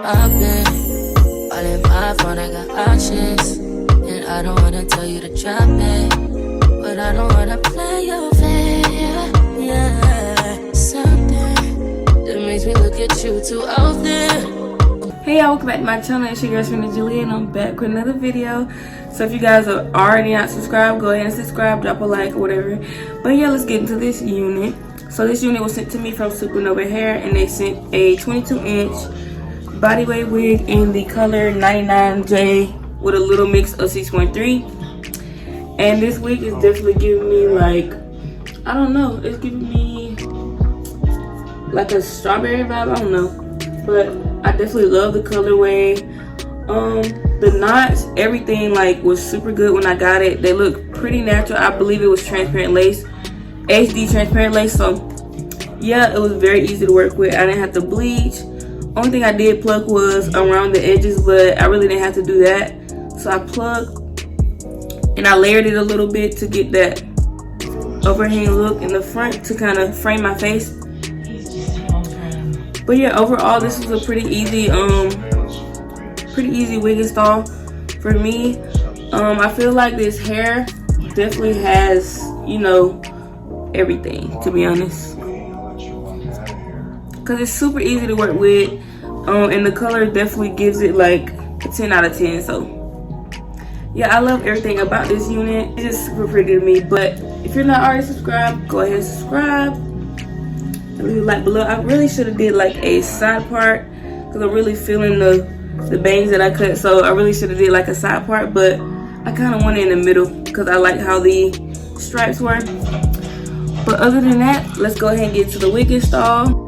I've been all in my phone, I got options. And I don't wanna tell you to drop it, but I don't wanna play your fair. Yeah, something that makes me look at you too often. Hey y'all, welcome back to my channel. It's your girl Serenitysjt and I'm back with another video. So if you guys are already not subscribed, go ahead and subscribe, drop a like or whatever. But yeah, let's get into this unit. So this unit was sent to me from Supernova Hair, and they sent a 22-inch body weight wig in the color 99J with a little mix of 6.3. And this wig is definitely giving me like, I don't know, it's giving me like a strawberry vibe, I don't know. But I definitely love the colorway. The knots, everything like was super good when I got it. They look pretty natural. I believe it was transparent lace, HD transparent lace. So yeah, it was very easy to work with. I didn't have to bleach. Only thing I did pluck was around the edges, but I really didn't have to do that. So I plucked and I layered it a little bit to get that overhang look in the front to kind of frame my face. But yeah, overall this was a pretty easy wig install for me. I feel like this hair definitely has, you know, everything, to be honest, because it's super easy to work with, and the color definitely gives it like a 10 out of 10. So yeah, I love everything about this unit. It's just super pretty to me. But if you're not already subscribed, go ahead and subscribe. Leave a like below. I really should have did like a side part because I'm really feeling the bangs that I cut. So I really should have did like a side part, but I kind of want it in the middle because I like how the stripes were. But other than that, let's go ahead and get to the wig install.